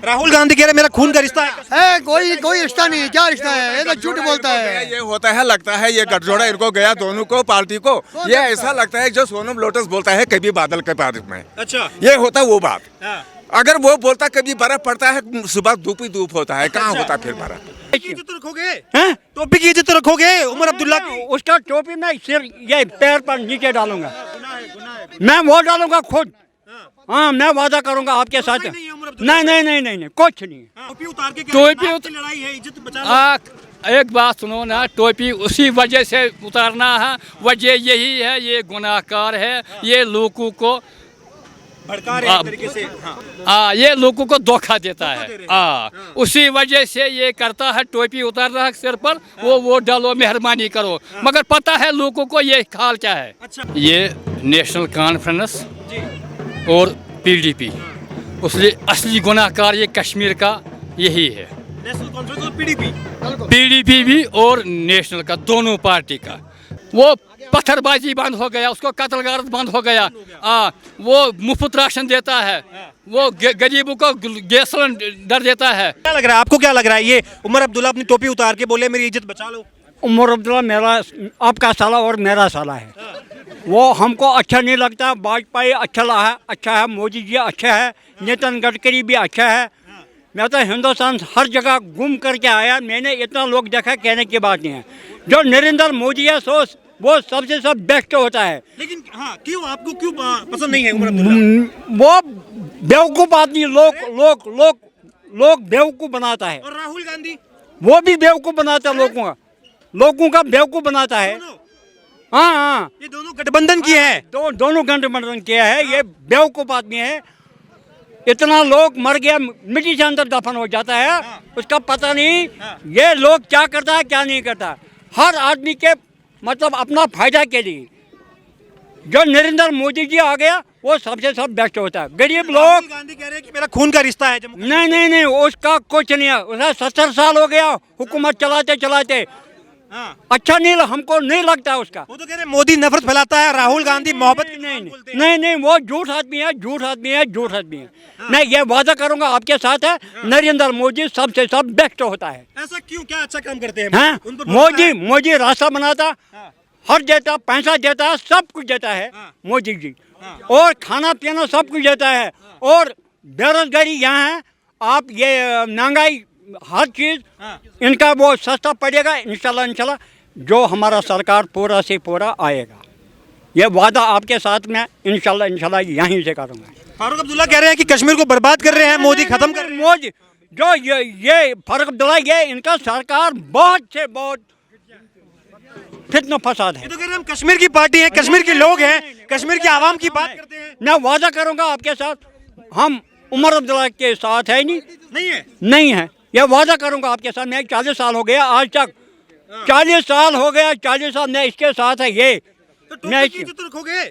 राहुल गांधी कह रहे मेरा खून का रिश्ता है। कोई रिश्ता नहीं है, क्या रिश्ता है, ये तो झूठ बोलता है। ये होता है, लगता है ये गठजोड़ा इनको गया दोनों को पार्टी को। ये ऐसा लगता है जो सोनम लोटस बोलता है कभी बादल के बारिश में। अच्छा, ये होता वो बात। हाँ। अगर वो बोलता कभी बर्फ पड़ता है, सुबह धूप ही धूप होता है, कहाँ होता फिर बर्फ। इज्जत तो रखोगे, टोपी की इज्जत तो रखोगे उमर अब्दुल्ला की। उसका टोपी मैं सिर ये पैर पर नीचे डालूंगा, मैं वो डालूंगा खुद। हाँ, मैं वादा करूंगा आपके साथ। नहीं, कुछ नहीं। टोपी उतार के टोपी लड़ाई है, इज्जत बचा। एक बात सुनो ना, टोपी उसी वजह से उतारना है, वजह यही है, ये गुनाहगार है, ये लोगों को भड़का रहे हैं एक तरीके से। हाँ। ये लोगों को धोखा देता है। उसी वजह से ये करता है, टोपी उतार रहा है सिर पर, वो डालो, मेहरबानी करो। मगर पता है लोगों को ये हाल क्या है। अच्छा। ये नेशनल कॉन्फ्रेंस और पीडीपी, उसलिए असली गुनाहगार ये कश्मीर का यही है। नेशनल कॉन्फ्रेंस और पीडीपी भी और नेशनल का, दोनों पार्टी का। वो पत्थरबाजी बंद हो गया, उसको कत्ल गारत बंद हो गया। वो मुफ्त राशन देता है, वो गरीबों को गैस सिलेंडर देता है। क्या लग रहा है आपको, क्या लग रहा है ये उमर अब्दुल्ला अपनी टोपी उतार के बोले मेरी इज्जत बचा लो? उमर अब्दुल्ला मेरा आपका साला और मेरा साला है, वो हमको अच्छा नहीं लगता। वाजपेयी अच्छा है, मोदी जी अच्छा है, नितिन गडकरी भी अच्छा है। मैं तो हिंदुस्तान हर जगह घूम करके आया, मैंने इतना लोग देखा, कहने की बात नहीं है। जो नरेंद्र मोदी है वो सबसे सब बेस्ट होता है। लेकिन हाँ, क्यों आपको क्यों पसंद नहीं है उमर अब्दुल्ला? वो बेवकूफ़ आदमी, लोग बेवकूफ़ बनाता है। और राहुल गांधी वो भी बेवकूफ़ बनाता है, लोगों का बेवकूफ़ बनाता है। हाँ, ये दोनों गठबंधन किए हैं। दोनों गठबंधन किया है। ये बेवकूफ़ आदमी है। इतना लोग मर गया, मिट्टी से अंदर दफन हो जाता है, उसका पता नहीं ये लोग क्या करता है क्या नहीं करता। हर आदमी के मतलब अपना फायदा के लिए जो नरेंद्र मोदी जी आ गया, वो सबसे सब बेस्ट होता है। गरीब लोग गांधी कह रहे हैं कि मेरा खून का रिश्ता है। नहीं, उसका कुछ नहीं है। उसे 70 साल हो गया हुकूमत चलाते। अच्छा नहीं, हमको नहीं लगता उसका। वो तो कह रहे मोदी नफरत फैलाता है, राहुल गांधी मोहब्बत। नहीं, वो झूठ आदमी है। मैं ये वादा करूंगा आपके साथ है, नरेंद्र मोदी सबसे सब बेस्ट होता है। ऐसा क्यों, क्या अच्छा काम करते हैं? हाँ, मोदी रास्ता बनाता, हर देता, पैसा देता है, सब कुछ देता है मोदी जी। और खाना पीना सब कुछ देता है। और बेरोजगारी यहाँ है, आप ये महंगाई, हर चीज़ इनका वो सस्ता पड़ेगा इंशाल्लाह। जो हमारा सरकार पूरा से पूरा आएगा, ये वादा आपके साथ में इंशाल्लाह यहीं से करूँगा। फारूक अब्दुल्ला कह रहे हैं कि कश्मीर को बर्बाद कर रहे हैं, मोदी खत्म कर रहे हैं। मोदी जो ये फारूक अब्दुल्ला, ये इनका सरकार बहुत से बहुत फितना फसाद है। ये तो कह रहे हैं हम कश्मीर की पार्टी है, कश्मीर के लोग हैं, कश्मीर की आवाम की बात करते हैं। मैं वादा करूँगा आपके साथ, हम उमर अब्दुल्ला के साथ है नहीं है। यह वादा करूंगा आपके साथ। मैं 40 साल हो गया आज तक, 40 साल हो गया, 40 साल मैं इसके साथ है। ये तो टोपी की इज्जत तो रखोगे,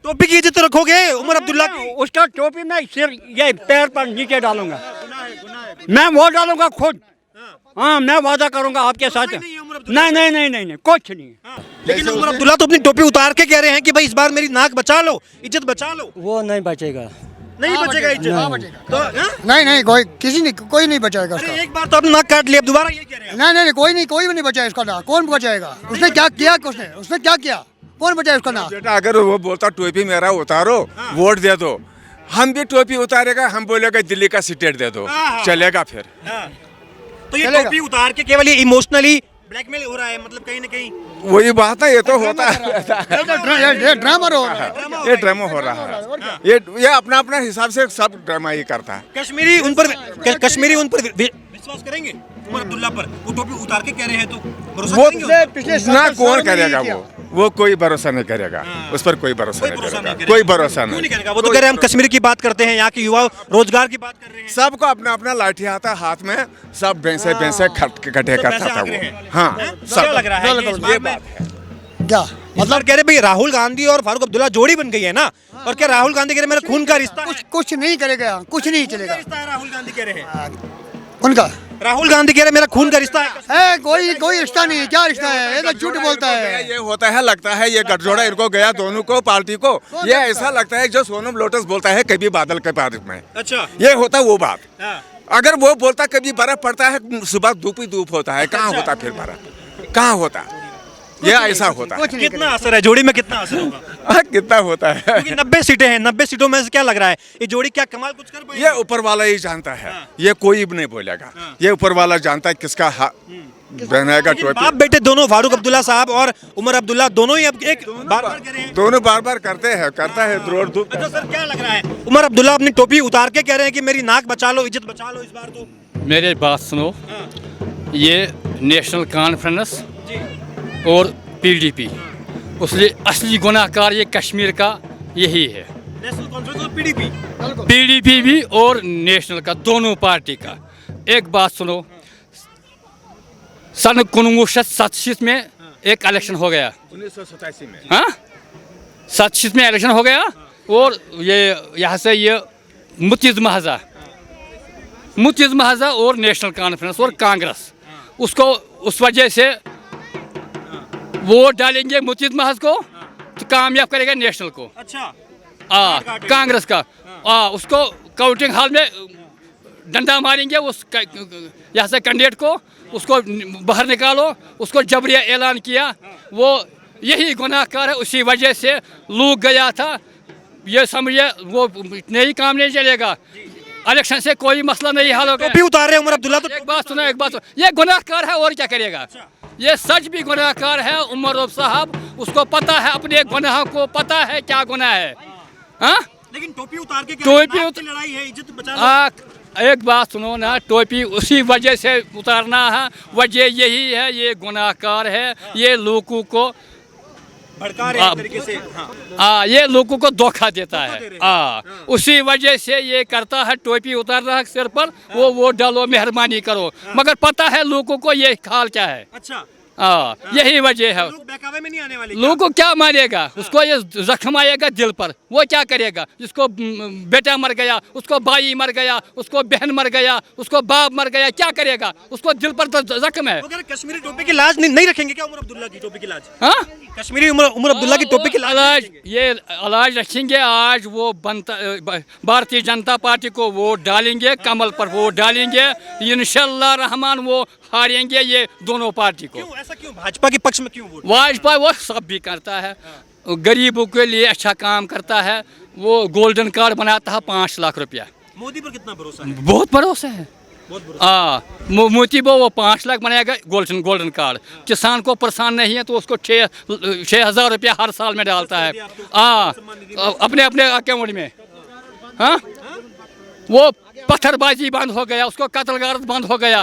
टोपी की इज्जत तो रखोगे उमर अब्दुल्ला की। उसका टोपी मैं सिर ये पैर पर नीचे डालूंगा, मैं वो डालूंगा खुद। हाँ, मैं वादा करूंगा आपके साथ। नहीं, कुछ नहीं। लेकिन उमर अब्दुल्ला तो अपनी टोपी उतार के कह रहे हैं कि भाई इस बार मेरी नाक बचा लो, इज्जत बचा लो। वो नहीं बचेगा, नहीं बचेगा इज्जत। तो नहीं, कोई नहीं बचाएगा उसका। एक बार तो अपनी नाक काट लिया, अब दोबारा ये कह रहे हैं। नहीं, कोई भी नहीं बचाएगा उसका नाक। कौन बचाएगा? उसने क्या किया? कौन बचाएगा उसका नाक? बेटा अगर वो बोलता टोपी मेरा उतारो, वोट दे दो, हम भी टोपी उतारेगा, हम बोलेगा दिल्ली का स्टेट दे दो, चलेगा फिर। तो ये टोपी उतार के केवल ये इमोशनली ब्लैकमेल हो रहा है, मतलब कहीं ना कहीं वही बात है। ये तो होता है, ये ड्रामा हो रहा है, ये ड्रामा हो रहा है। ये अपना अपना हिसाब से सब ड्रामा ही करता है। कश्मीरी उन पर विश्वास करेंगे उमर अब्दुल्ला पर? वो टोपी उतार के कह रहे हैं तो भरोसा करेंगे? ना कौन करेगा, वो कोई भरोसा नहीं करेगा, उस पर कोई भरोसा नहीं करेगा, कोई भरोसा नहीं करेगा। वो तो कह रहे हैं हम कश्मीर की बात करते हैं, यहाँ के युवा रोजगार की बात कर रहे हैं। सबको अपना अपना लाठी आता हाथ में, सब भैंसे इकट्ठे करता था वो। हाँ, क्या लग रहा है ये बात है। क्या मतलब कह रहे भाई राहुल गांधी और फारूक अब्दुल्ला जोड़ी बन गई है ना, और क्या राहुल गांधी कह रहे मेरा खून का रिश्ता है? कुछ नहीं करेगा, कुछ नहीं चलेगा। राहुल गांधी कह रहे हैं, उनका राहुल गांधी कह रहे मेरा खून का रिश्ता है। कोई रिश्ता नहीं है, क्या रिश्ता है, ये तो झूठ बोलता है। ये होता है, लगता है ये गठजोड़ा इनको गया दोनों को पार्टी को। ये ऐसा लगता है जो सोनम लोटस बोलता है कभी बादल के बारिश में। अच्छा, ये होता वो बात। अगर वो बोलता कभी बर्फ पड़ता है, सुबह धूप ही धूप होता है, कहाँ होता फिर बर्फ, कहाँ होता? ये ऐसा होता है। कितना असर है जोड़ी में, कितना असर होगा? कितना होता है? क्योंकि 90 सीटें हैं, 90 सीटों में से क्या लग रहा है ये जोड़ी क्या कमाल कुछ कर पाएगी? ये ऊपर वाला ही जानता है, ये कोई भी नहीं बोलेगा, ये ऊपर वाला जानता है किसका पहनेगा लेकिन टोपी। बाप बेटे दोनों, फारूक अब्दुल्ला साहब और उमर अब्दुल्ला, दोनों ही अब एक बार कह रहे हैं। दोनों बार बार करते हैं, करता है रोड धूप। अच्छा सर, क्या लग रहा है? उमर अब्दुल्ला अपनी टोपी उतार के कह रहे हैं कि मेरी नाक बचा लो, इज्जत बचा लो इस बार तो। मेरे बात सुनो, ये नेशनल कॉन्फ्रेंस और पीडीपी, उसलिए असली गुनाहकार ये कश्मीर का यही है। नेशनल कॉन्फ्रेंस और पीडीपी, पीडीपी भी और नेशनल का, दोनों पार्टी का। एक बात सुनो, सन 1987 में एक इलेक्शन हो गया, 1987 में, हाँ 87 में इलेक्शन हो गया, और ये यहाँ से ये मुतिज़ महजा और नेशनल कॉन्फ्रेंस और कांग्रेस, उसको उस वजह से वोट डालेंगे मुतिज़ महज को तो कामयाब करेगा नेशनल को। अच्छा, कांग्रेस का उसको काउंटिंग हॉल में डंडा मारेंगे उस यहाँ से कैंडिडेट को, उसको बाहर निकालो, उसको जबरिया ऐलान किया, वो यही गुनाहकार है। उसी वजह से लूट गया था, ये समझिए वो नहीं काम नहीं चलेगा, इलेक्शन से कोई मसला नहीं हल होगा। टोपी उतार रहे हैं उमर अब्दुल्ला तो। एक बात सुनो, ये गुनाहकार है और क्या करेगा? ये सच भी गुनाहकार है उमर साहब, उसको पता है अपने गुनाह को, पता है क्या गुनाह है। हाँ, लेकिन टोपी उतार के टोपी लड़ाई है, इज्जत बचा लो। एक बात सुनो ना, टोपी उसी वजह से उतारना है, वजह यही है, ये गुनाहकार है, ये लोगों को भड़का रहे हैं एक तरीके से। हाँ। ये लोगों को धोखा देता है। उसी वजह से ये करता है, टोपी उतार रहा है सिर पर, वो वोट डालो, मेहरबानी करो, मगर पता है लोगों को ये हाल क्या है। अच्छा, यही वजह है। लोग बहकावे में नहीं आने वाले। लोगों को क्या मारेगा? उसको ये जख्म आएगा दिल पर, वो क्या करेगा? जिसको बेटा मर गया, उसको भाई मर गया, उसको बहन मर गया, उसको बाप मर गया, क्या करेगा? उसको दिल पर तो जख्म है। अगर कश्मीरी टोपी की लाज नहीं रखेंगे क्या उमर अब्दुल्ला की टोपी की लाज? हाँ, कश्मीरी उमर अब्दुल्ला की टोपी की लाज, ये इलाज रखेंगे। आज वो भारतीय जनता पार्टी को वोट डालेंगे, कमल पर वोट डालेंगे, इंशाल्लाह रहमान वो हारेंगे ये दोनों पार्टी को। क्यों ऐसा क्यों? भाजपा के पक्ष में क्यों वोट? वाजपेयी वो सब भी करता है, गरीबों के लिए अच्छा काम करता है, वो गोल्डन कार्ड बनाता है 5 लाख रुपया। मोदी पर कितना भरोसा है? बहुत भरोसा है। मोदी वो 5 लाख बनाएगा गोल्डन कार्ड। किसान को परेशान नहीं है तो उसको 6,000 रुपया हर साल में डालता है अपने अकाउंट में। हाँ, वो पत्थरबाजी बंद हो गया, उसको कत्ल गारत बंद हो गया,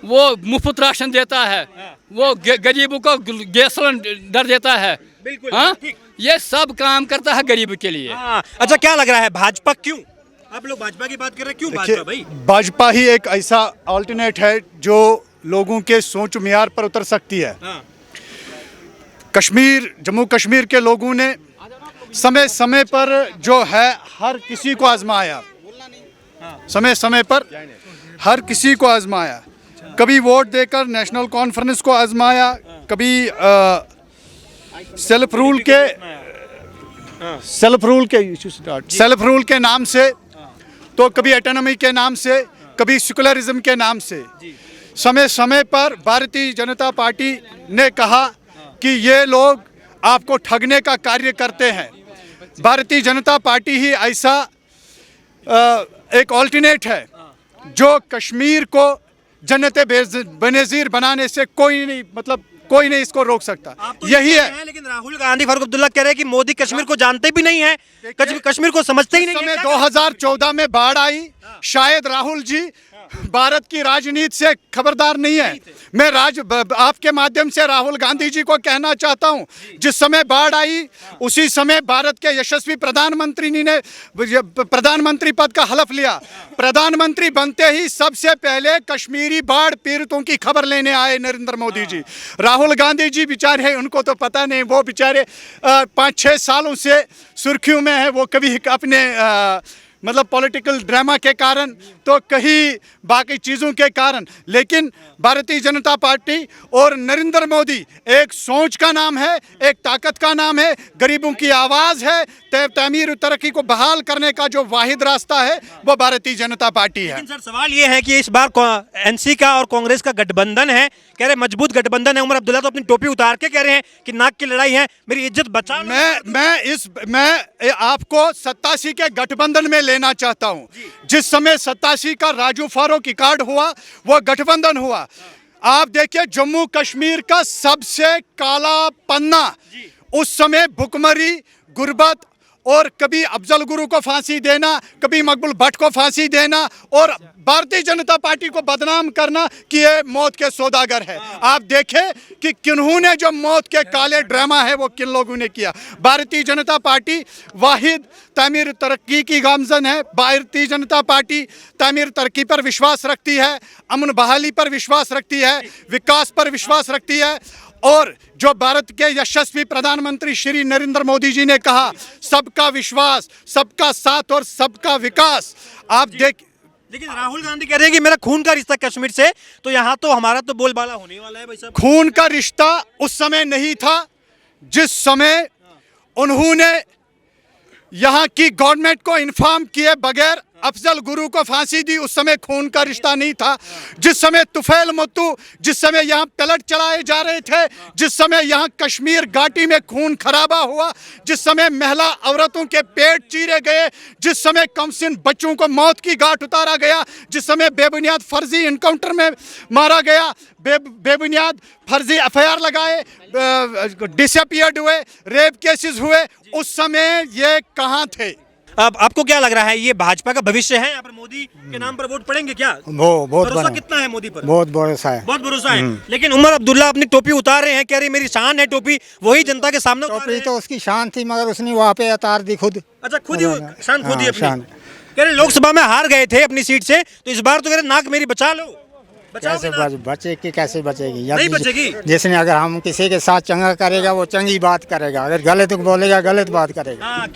वो मुफ्त राशन देता है, वो गरीबों को गैस सिलेंडर देता है। हाँ, ये सब काम करता है गरीब के लिए। अच्छा, क्या लग रहा है भाजपा क्यों? आप लोग भाजपा की बात कर रहे हैं, क्यों भाजपा भाई? भाजपा ही एक ऐसा अल्टरनेट है जो लोगों के सोच मियार पर उतर सकती है। जम्मू कश्मीर के लोगों ने समय समय पर जो है हर किसी को आजमाया, समय समय पर हर किसी को आजमाया, कभी वोट देकर नेशनल कॉन्फ्रेंस को आजमाया, कभी सेल्फ रूल के नाम से, तो कभी ऑटोनॉमी के नाम से, कभी सेकुलरिज्म के नाम से। समय समय पर भारतीय जनता पार्टी ने कहा कि ये लोग आपको ठगने का कार्य करते हैं। भारतीय जनता पार्टी ही ऐसा एक ऑल्टरनेट है जो कश्मीर को जन्नत बेनज़ीर बनाने से कोई नहीं इसको रोक सकता। तो यही है। लेकिन राहुल गांधी, फारूक अब्दुल्ला कह रहे हैं कि मोदी कश्मीर को जानते भी नहीं है, कश्मीर को समझते ही नहीं है। 2014 में बाढ़ आई, शायद राहुल जी भारत की राजनीति से खबरदार नहीं है। मैं आपके माध्यम से राहुल गांधी जी को कहना चाहता हूं, जिस समय बाढ़ आई उसी समय भारत के यशस्वी प्रधानमंत्री ने प्रधानमंत्री पद का हलफ लिया। प्रधानमंत्री बनते ही सबसे पहले कश्मीरी बाढ़ पीड़ितों की खबर लेने आए नरेंद्र मोदी जी। राहुल गांधी जी बेचारे, उनको तो पता नहीं, वो बेचारे 5-6 सालों से सुर्खियों में है, वो कभी अपने मतलब पॉलिटिकल ड्रामा के कारण, तो कहीं बाकी चीज़ों के कारण। लेकिन भारतीय जनता पार्टी और नरेंद्र मोदी एक सोच का नाम है, एक ताकत का नाम है, गरीबों की आवाज़ है। तामीर और तरक्की को बहाल करने का जो वाहिद रास्ता है वो भारतीय जनता पार्टी है। लेकिन सर सवाल ये है कि इस बार एनसी का और कांग्रेस का गठबंधन है, कह रहे मजबूत गठबंधन है। उमर अब्दुल्ला तो अपनी टोपी उतार के कह रहे हैं कि नाक की लड़ाई है, मेरी इज्जत बचा लो। मैं आपको 87 के गठबंधन में लेना चाहता हूं। जिस समय 87 का राजू फारूक कार्ड हुआ वो गठबंधन हुआ। आप देखिए जम्मू कश्मीर का सबसे काला पन्ना उस समय भुखमरी, गुर्बत और कभी अफजल गुरु को फांसी देना, कभी मकबूल भट्ट को फांसी देना और भारतीय जनता पार्टी को बदनाम करना कि ये मौत के सौदागर है। आप देखें कि किन्होंने जो मौत के काले ड्रामा है वो किन लोगों ने किया। भारतीय जनता पार्टी वाहिद तामीर तरक्की की गामजन है। भारतीय जनता पार्टी तामीर तरक्की पर विश्वास रखती है, अमन बहाली पर विश्वास रखती है, विकास पर विश्वास रखती है। और जो भारत के यशस्वी प्रधानमंत्री श्री नरेंद्र मोदी जी ने कहा, सबका विश्वास, सबका साथ और सबका विकास। आप लेकिन राहुल गांधी कह रहे हैं कि मेरा खून का रिश्ता कश्मीर से, तो यहाँ तो हमारा तो बोलबाला होने वाला है भाई साहब। खून का रिश्ता उस समय नहीं था जिस समय उन्होंने यहाँ की गवर्नमेंट को इन्फॉर्म किए बगैर अफजल गुरु को फांसी दी। उस समय खून का रिश्ता नहीं था। जिस समय तुफैल मुत्तू, जिस समय यहाँ पलट चलाए जा रहे थे, जिस समय यहाँ कश्मीर घाटी में खून खराबा हुआ, जिस समय महिला औरतों के पेट चीरे गए, जिस समय कमसिन बच्चों को मौत की घाट उतारा गया, जिस समय बेबुनियाद फर्जी इनकाउंटर में मारा गया, बेबुनियाद फर्जी एफआईआर लगाए, डिसअपियर्ड हुए, रेप केसेस हुए, उस समय ये कहाँ थे? अब आपको क्या लग रहा है, ये भाजपा का भविष्य है? यहाँ पर मोदी के नाम पर वोट पड़ेंगे क्या? बहुत भरोसा कितना है मोदी पर? बहुत भरोसा है। बहुत भरोसा है। लेकिन उमर अब्दुल्ला अपनी टोपी उतार रहे हैं, कह रहे मेरी शान है टोपी, वही जनता के सामने उतार रहे टोपी हैं। तो उसकी शान थी मगर उसने वहाँ पे उतार दी खुद। अच्छा, खुद ही शान खुद ही हाँ, अपनी। शान। कह रहे लोकसभा में हार गए थे अपनी सीट से, तो इस बार तो कह रहे नाक मेरी बचा लो। कैसे बचेगी, कैसे बचेगी? नहीं बचेगी। जिसने अगर हम किसी के साथ चंगा करेगा वो चंगी बात करेगा, अगर गलत बोलेगा गलत बात करेगा।